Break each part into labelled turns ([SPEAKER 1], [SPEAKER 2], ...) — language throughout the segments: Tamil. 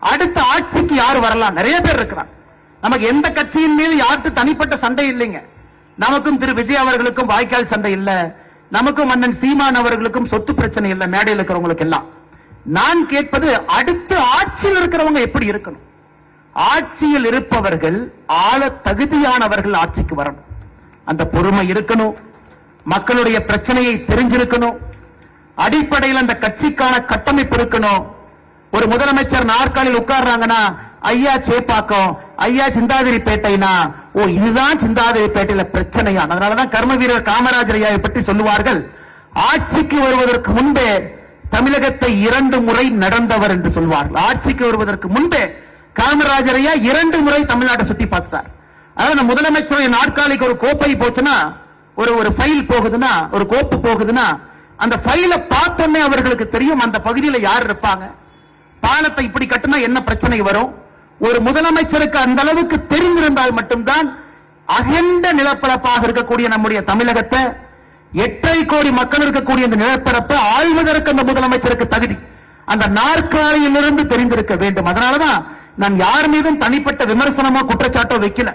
[SPEAKER 1] அடுத்த ஆட்சிக்கு யார் வரலாம்? நிறைய பேர் இருக்கிறாங்க. நமக்கு எந்த கட்சியின் மீது யாருக்கு தனிப்பட்ட சண்டை இல்லைங்க. நமக்கும் திரு விஜய் அவர்களுக்கும் வாய்க்கால் சண்டை இல்ல, நமக்கும் அண்ணன் சீமான் அவர்களுக்கும் சொத்து பிரச்சனை இல்ல, மேடையில் இருக்கிறவங்களுக்கு எல்லாம். நான் கேட்பது, அடுத்த ஆட்சியில் இருக்கிறவங்க எப்படி இருக்கணும்? ஆட்சியில் இருப்பவர்கள் ஆள தகுதியானவர்கள் ஆட்சிக்கு வரணும். அந்த பொறுமை இருக்கணும், மக்களுடைய பிரச்சனையை தெரிஞ்சிருக்கணும், அடிப்படையில் அந்த கட்சிக்கான கட்டமைப்பு இருக்கணும். ஒரு முதலமைச்சர் நாற்காலில் உட்கார்றாங்கன்னா, ஐயா சேப்பாக்கம், ஐயா சிந்தாதிரிப்பேட்டைனா, ஓ இதுதான் சிந்தாதிரிப்பேட்டையில பிரச்சனையா? அதனாலதான் கர்ம வீரர் காமராஜர் ஐயாவை பற்றி சொல்லுவார்கள், ஆட்சிக்கு வருவதற்கு முன்பே தமிழகத்தை 2 முறை நடந்தவர் என்று சொல்வார்கள். ஆட்சிக்கு வருவதற்கு முன்பே காமராஜர் ஐயா 2 முறை தமிழ்நாட்டை சுத்தி பார்த்தார். அதாவது முதலமைச்சருடைய நாற்காலிக்கு ஒரு கோப்பை போச்சுன்னா, ஒரு ஃபைல் போகுதுன்னா, ஒரு கோப்பு போகுதுன்னா, அந்த ஃபைலை பார்த்தோன்னே அவர்களுக்கு தெரியும் அந்த பகுதியில் யார் இருப்பாங்க, பாலத்தை இப்படி கட்டினா என்ன பிரச்சனை வரும். ஒரு முதலமைச்சருக்கு அந்த அளவுக்கு தெரிந்திருந்தால் மட்டும்தான் அகண்ட நிலப்பரப்பாக இருக்கக்கூடிய நம்முடைய தமிழகத்தை, 8.5 கோடி மக்கள் இருக்கக்கூடிய இந்த நிலப்பரப்பை ஆள்வதற்கு அந்த முதலமைச்சருக்கு தகுதி அந்த நாற்காலியிலிருந்து தெரிந்திருக்க வேண்டும். அதனாலதான் நான் யார் மீதும் தனிப்பட்ட விமர்சனமோ குற்றச்சாட்டோ வைக்கல.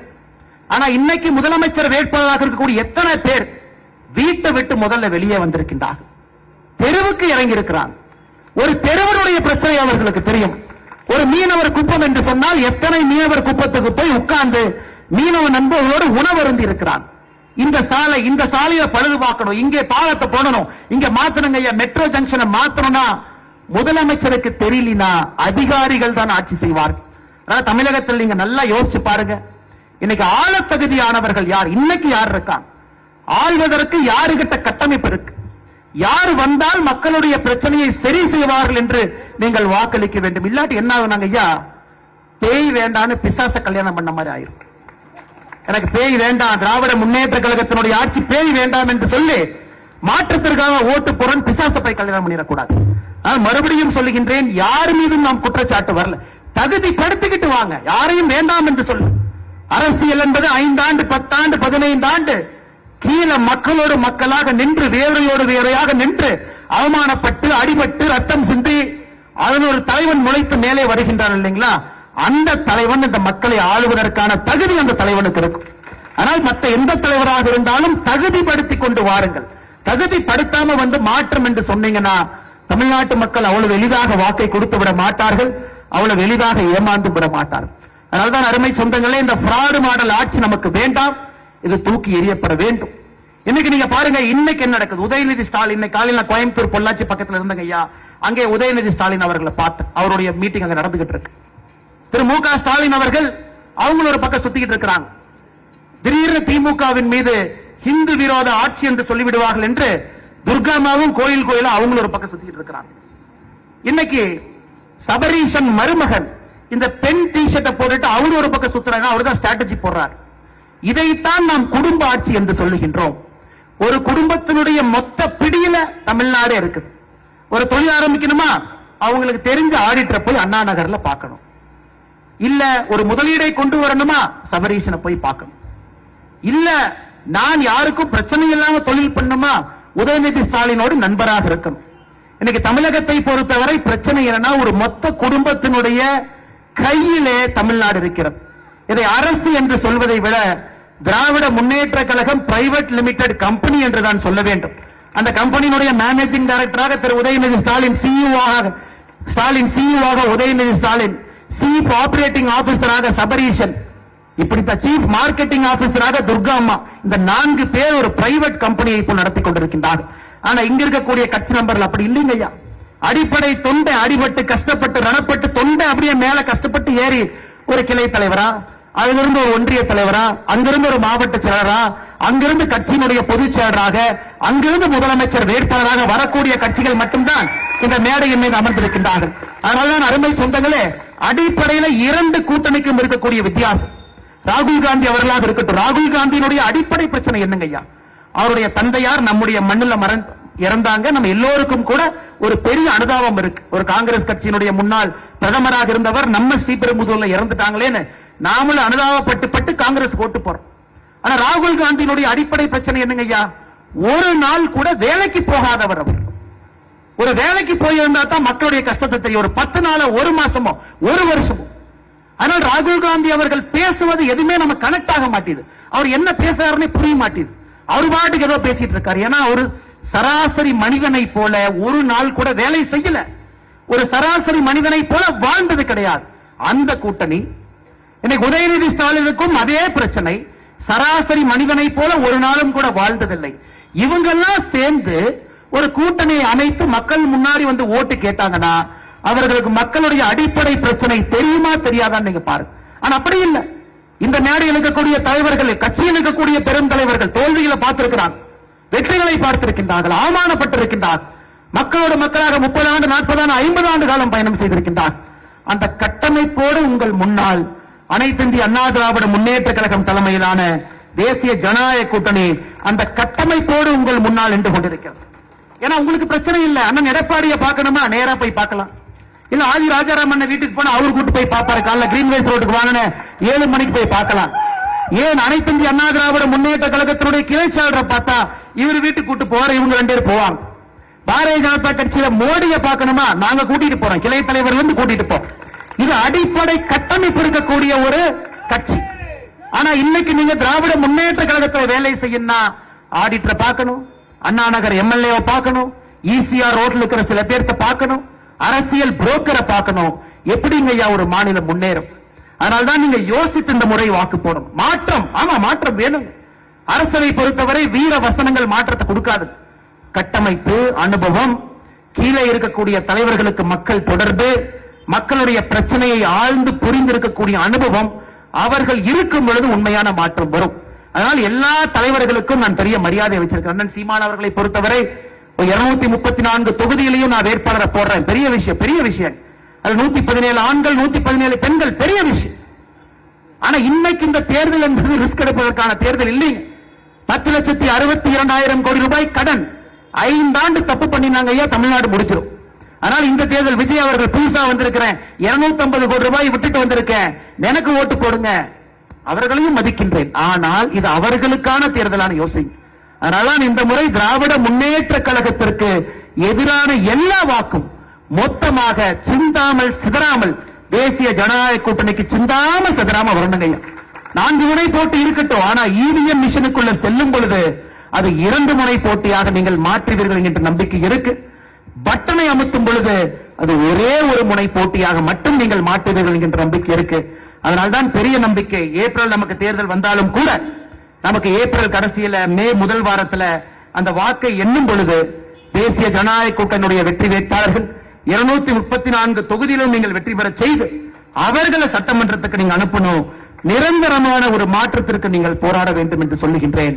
[SPEAKER 1] ஆனா இன்னைக்கு முதலமைச்சர் வேட்பாளராக இருக்கக்கூடிய எத்தனை பேர் வீட்டை விட்டு முதல்ல வெளியே வந்திருக்கின்றார்கள், தெருவுக்கு இறங்கி இருக்கிறாங்க. ஒரு தெருவனுடைய பிரச்சனை அவர்களுக்கு தெரியும். ஒரு மீனவர் குப்பம் என்று சொன்னால் எத்தனை மீனவர் குப்பத்துக்கு போய் உட்கார்ந்து மீனவ நண்பர்களோடு உணவருந்தி இருக்கிறான். இந்த சாலையை பழுது பார்க்கணும், இங்கே பாலத்தை போடணும், இங்க மாத்தணுங்க, மெட்ரோ ஜங்ஷனை மாத்தணும்னா முதலமைச்சருக்கு தெரியலனா அதிகாரிகள் தான் ஆட்சி செய்வார்கள். தமிழகத்தில் நீங்க நல்லா யோசிச்சு பாருங்க, இன்னைக்கு ஆள தகுதியானவர்கள் யார்? இன்னைக்கு யார் இருக்காங்க? ஆள்வதற்கு யாருகிட்ட கட்டமைப்பு இருக்கு? யார் வந்தால் மக்களுடைய பிரச்சனையை சரி செய்வார்கள் என்று நீங்கள் வாக்களிக்க வேண்டும். இல்லாட்டி என்ன ஆகுனாங்க ஐயா, பேய் வேண்டான்னு பிசாச கல்யாணம் பண்ண மாதிரி ஆயிரும். எனக்கு பேய் வேண்டாம், திராவிட முன்னேற்ற கழகத்தினுடைய ஆட்சி பேய் வேண்டாம் என்று சொல்லி மாற்றத்திற்காக ஓட்டு போறேன், பிசாச போய் கல்யாணம் பண்ணிடக்கூடாது. மறுபடியும் சொல்லுகின்றேன், யார் மீதும் நாம் குற்றச்சாட்டு வரல, தகுதி படுத்திக்கிட்டு வாங்க, யாரையும் வேண்டாம் என்று சொல்லு. அரசியல் என்பது 5 ஆண்டு 10 ஆண்டு 15 ஆண்டு கீழே மக்களோடு மக்களாக நின்று, வேறையோடு வேறையாக நின்று, அவமானப்பட்டு அடிபட்டு ரத்தம் சிந்தி அதன் ஒரு தலைவன் முளைத்து மேலே வருகின்றான் இல்லைங்களா? அந்த தலைவன் இந்த மக்களை ஆளுவதற்கான தகுதி அந்த தலைவனுக்கு இருக்கும். ஆனால் மற்ற எந்த தலைவராக இருந்தாலும் தகுதிப்படுத்திக் கொண்டு வாருங்கள். தகுதிப்படுத்தாம வந்து மாற்றம் என்று சொன்னீங்கன்னா தமிழ்நாட்டு மக்கள் அவ்வளவு எளிதாக வாக்கை கொடுத்து விட மாட்டார்கள், அவ்வளவு எளிதாக ஏமாந்து விட மாட்டார்கள். அதனால்தான் அருமை சொந்தங்களே, இந்த ஃப்ராடு மாடல் ஆட்சி நமக்கு வேண்டாம், இது தூக்கி எறியப்பட வேண்டும். இன்னைக்கு நீங்க பாருங்க, இன்னைக்கு என்ன நடக்குது? உதயநிதி ஸ்டாலின் இன்னைக்கு காலையில கோயம்புத்தூர் பொள்ளாச்சி பக்கத்துல இருந்தங்க ஐயா, அங்கே உதயநிதி ஸ்டாலின் அவர்களை பார்த்து அவருடைய மீட்டிங் அங்க நடந்துகிட்டு இருக்கு. திரு மு.க. ஸ்டாலின் அவர்கள் அவங்களும் ஒரு பக்கம் சுத்திக்கிட்டு இருக்கிறாங்க. திடீர்னு திமுகவின் மீது ஹிந்து விரோத ஆட்சி என்று சொல்லிவிடுவார்கள் என்று துர்காமாவும் கோயில் கோயில அவங்களும் ஒரு பக்கம் சுத்திக்கிட்டு இருக்கிறாங்க. இன்னைக்கு சபரீசன் மருமகன் இந்த பெண் டி ஷர்ட்டை போட்டுட்டு அவரு ஒரு பக்கம் சுத்துறாங்க, அவருதான் ஸ்ட்ராட்டஜி போடுறார். இதைத்தான் நாம் குடும்ப ஆட்சி என்று சொல்லுகின்றோம். ஒரு குடும்பத்தினுடைய மொத்த பிடியில தமிழ்நாடு இருக்குது. ஒரு தொழில் ஆரம்பிக்கணுமா, அவங்களுக்கு தெரிஞ்ச ஆடிட்டரை போய் அண்ணா நகர்ல பார்க்கணும். இல்ல ஒரு முதலீடை கொண்டு வரணுமா, சபரீசனை போய் பார்க்கணும். இல்ல நான் யாருக்கும் பிரச்சனை இல்லாம தொழில் பண்ணுமா, உதயநிதி ஸ்டாலினோடு நண்பராக இருக்கணும். இன்னைக்கு தமிழகத்தை பொறுத்தவரை பிரச்சனை என்னன்னா, ஒரு மொத்த குடும்பத்தினுடைய கையிலே தமிழ்நாடு இருக்கிறது. இதை அரசு என்று சொல்வதை விட Dravida Munnetra Kazhagam private limited company என்று தான் சொல்ல வேண்டும். அந்த கம்பெனியினுடைய மேனேஜிங் டைரக்டராக Thiru Udhayanidhi Stalin CEO Udhayanidhi Stalin, chief operating ஆபீசராக சபரீசன், இப்படித்தான் சீஃப் மார்க்கெட்டிங் ஆபீசராக துர்கா அம்மா, இந்த 4 பேர் ஒரு பிரைவேட் கம்பெனியை இப்போ நடத்தி கொண்டிருக்கின்றார்கள். ஆனா இங்க இருக்கக்கூடிய கட்சி நம்பர்கள் அப்படி இல்லைங்க ஐயா. அடிப்படை தொண்டை அடிபட்டு கஷ்டப்பட்டு ரணப்பட்டு தொண்டை அப்படியே மேல கஷ்டப்பட்டு ஏறி ஒரு கிளை தலைவரா, அதிலிருந்து ஒரு ஒன்றிய தலைவரா, அங்கிருந்து ஒரு மாவட்ட செயலரா, அங்கிருந்து கட்சியினுடைய பொதுச் செயலராக, அங்கிருந்து முதலமைச்சர் வேட்பாளராக வரக்கூடிய கட்சிகள் மட்டும்தான் இந்த மேடையின் மீது அமர்ந்திருக்கின்றார்கள். அதனால்தான் அருமை சொந்தங்களே, அடிப்படையில் 2 கூட்டணிக்கும் இருக்கக்கூடிய வித்தியாசம். ராகுல் காந்தி அவர்களாக இருக்கட்டும், ராகுல் காந்தியினுடைய அடிப்படை பிரச்சனை என்னங்க ஐயா? அவருடைய தந்தையார் நம்முடைய மண்ணில் இறந்தாங்க. நம்ம எல்லோருக்கும் கூட ஒரு பெரிய அனுதாபம் இருக்கு. ஒரு காங்கிரஸ் கட்சியினுடைய முன்னாள் பிரதமராக இருந்தவர் நம்ம ஸ்ரீபெரும்புதூர்ல இறந்துட்டாங்களேன்னு நாமளும் அனுதாபப்பட்டு காங்கிரஸ் ஓட்டு போறோம். ஆனா ராகுல் காந்தியினுடைய அடிப்படை பிரச்சனை என்னங்க ஐயா? ஒரு நாள் கூட வேலைக்கு போகாதவர் அவர். ஒரு வேலைக்கு போயிருந்தா தான் மக்களுடைய கஷ்டத்தை தெரியும். ஒரு 10 நாளோ, ஒரு மாசமோ, ஒரு வருஷமோ. ஆனால் ராகுல் காந்தி அவர்கள் பேசுவது எதுவுமே நம்ம கனெக்ட் ஆக மாட்டேது. அவர் என்ன பேசுறாருன்னு புரிய மாட்டேது. அவர் பாட்டுக்கு ஏதோ பேசிட்டு இருக்காரு. ஏன்னா ஒரு சராசரி மனிதனை போல ஒரு நாள் கூட வேலை செய்யல. ஒரு சராசரி மனிதனை போல வாழ்ந்தது கிடையாது. அந்த கூட்டணி இன்னைக்கு உதயநிதி ஸ்டாலினுக்கும் அதே பிரச்சனை. சராசரி மனிதனை போல ஒரு நாளும் கூட வாழ்ந்ததில்லை. இவங்கெல்லாம் சேர்ந்து ஒரு கூட்டணியை அமைத்து மக்கள் முன்னாடி வந்து ஓட்டு கேட்டாங்கன்னா அவர்களுக்கு மக்களுடைய அடிப்படை பிரச்சனை தெரியுமா தெரியாதான்னு நீங்க பாருங்க. ஆனா அப்படி இல்லை. இந்த மேடையில் இருக்கக்கூடிய தலைவர்கள், கட்சியில் இருக்கக்கூடிய பெரும் தலைவர்கள் தோல்விகளை பார்த்திருக்கிறாங்க, வெற்றிகளை பார்த்திருக்கின்றார்கள், அவமானப்பட்டிருக்கின்றார்கள். மக்களோட மக்களாக 30 ஆண்டு, 40 ஆண்டு, 50 ஆண்டு காலம் பயணம் செய்திருக்கின்றார். அந்த கட்டமைப்போடு உங்கள் முன்னால் அனைத்து இந்திய அண்ணா திராவிட முன்னேற்ற கழகம் தலைமையிலான தேசிய ஜனநாயக கூட்டணி அந்த கட்டமைப்போடு உங்கள் முன்னால் நின்று கொண்டிருக்கிறது. ஏன்னா உங்களுக்கு பிரச்சனை இல்லை. அண்ணன் எடப்பாடியை பார்க்கணுமா, நேரா போய் பார்க்கலாம். இல்ல ஆதி ராஜாராம் அண்ணன் வீட்டுக்கு போனா அவர் கூட்டு போய் பார்ப்பாரு. காலைல கிரீன்வேஸ் ரோட்டுக்கு வாங்கின 7 மணிக்கு போய் பார்க்கலாம். ஏன் அனைத்து இந்திய அண்ணா திராவிட முன்னேற்ற கழகத்தினுடைய கிளை செயலரை பார்த்தா இவர் வீட்டுக்கு கூட்டு போவார், இவங்க 2 பேர் போவாங்க. பாரதிய ஜனதா கட்சியில மோடியை பார்க்கணுமா, நாங்க கூட்டிட்டு போறோம், கிளை தலைவர் வந்து கூட்டிட்டு போறோம். இது அடிப்படை கட்டமைப்பு இருக்கக்கூடிய ஒரு கட்சி. ஆனா இன்னைக்கு நீங்க திராவிட முன்னேற்ற கழகத்தில் வேலை செய்யணும்னா ஆடிட்டரை பார்க்கணும், அண்ணா நகர் எம்எல்ஏ பார்க்கணும், ஈசிஆர் ரோட்ல இருக்கிற சில பேர்த்த பார்க்கணும், அரசியல் புரோக்கரை பார்க்கணும். எப்படிங்க ஐயா ஒரு மாநிலம் முன்னேறும்? அதனால்தான் நீங்க யோசித்து இந்த முறை வாக்கு போடும். மாற்றம், ஆமா மாற்றம் வேணும். அரசவை பொறுத்தவரை வீர வசனங்கள் மாற்றத்தை கொடுக்காது. கட்டமைப்பு, அனுபவம், கீழே இருக்கக்கூடிய தலைவர்களுக்கு மக்கள் தொடர்பு, மக்களுடைய பிரச்சனையை ஆழ்ந்து புரிந்திருக்கக்கூடிய அனுபவம், அவர்கள் இருக்கும் பொழுது உண்மையான மாற்றம் வரும். அதனால் எல்லா தலைவர்களுக்கும் நான் பெரிய மரியாதை வச்சிருக்கேன். அண்ணன் சீமான் அவர்களை பொறுத்தவரை 234 தொகுதியிலையும் நான் வேட்பாளரை போடுறேன். பெரிய விஷயம், பெரிய விஷயம். அது 117 ஆண்கள், 117 பெண்கள், பெரிய விஷயம். ஆனா இன்னைக்கு இந்த தேர்தல் என்பது ரிஸ்க் எடுப்பதற்கான தேர்தல் இல்லைங்க. 10,62,000 கோடி ரூபாய் கடன் 5 ஆண்டு தப்பு பண்ணினாங்க ஐயா, தமிழ்நாடு முடிச்சிடும். ஆனால் இந்த தேர்தல் விஜய் அவர்கள் புதுசா வந்திருக்கிறேன், 250 கோடி ரூபாய் விட்டுட்டு வந்திருக்கேன், எனக்கு ஓட்டு போடுங்க, அவர்களையும் மதிக்கின்றேன். ஆனால் இது அவர்களுக்கான தேர்தலான யோசிங்க. அதனால இந்த முறை திராவிட முன்னேற்ற கழகத்திற்கு எதிரான எல்லா வாக்கும் மொத்தமாக சிந்தாமல் சிதறாமல் தேசிய ஜனநாயக கூட்டணிக்கு சிந்தாம சிதறாம வரணுங்க. 4 முனை போட்டி இருக்கட்டும், ஆனா இவிஎம் மிஷனுக்குள்ள செல்லும் பொழுது அது 2 முனை போட்டியாக நீங்கள் மாற்றுவீர்கள் என்ற நம்பிக்கை இருக்கு. பட்டனை அமுத்தும் பொழுது அது ஒரே ஒரு முனை போட்டியாக மட்டும் நீங்கள் மாற்றுவீர்கள் என்ற நம்பிக்கை இருக்கு. அதனால்தான் பெரிய நம்பிக்கை. ஏப்ரல் நமக்கு தேர்தல் வந்தாலும் கூட நமக்கு ஏப்ரல் கடைசியில, மே முதல் வாரத்துல அந்த வாக்கை எண்ணும் பொழுது தேசிய ஜனநாயக கூட்டணியுடைய வெற்றி வேட்பாளர்கள் 234 தொகுதியிலும் நீங்கள் வெற்றி பெற செய்து அவர்களை சட்டமன்றத்துக்கு நீங்க அனுப்பணும். நிரந்தரமான ஒரு மாற்றத்திற்கு நீங்கள் போராட வேண்டும் என்று சொல்லுகின்றேன்.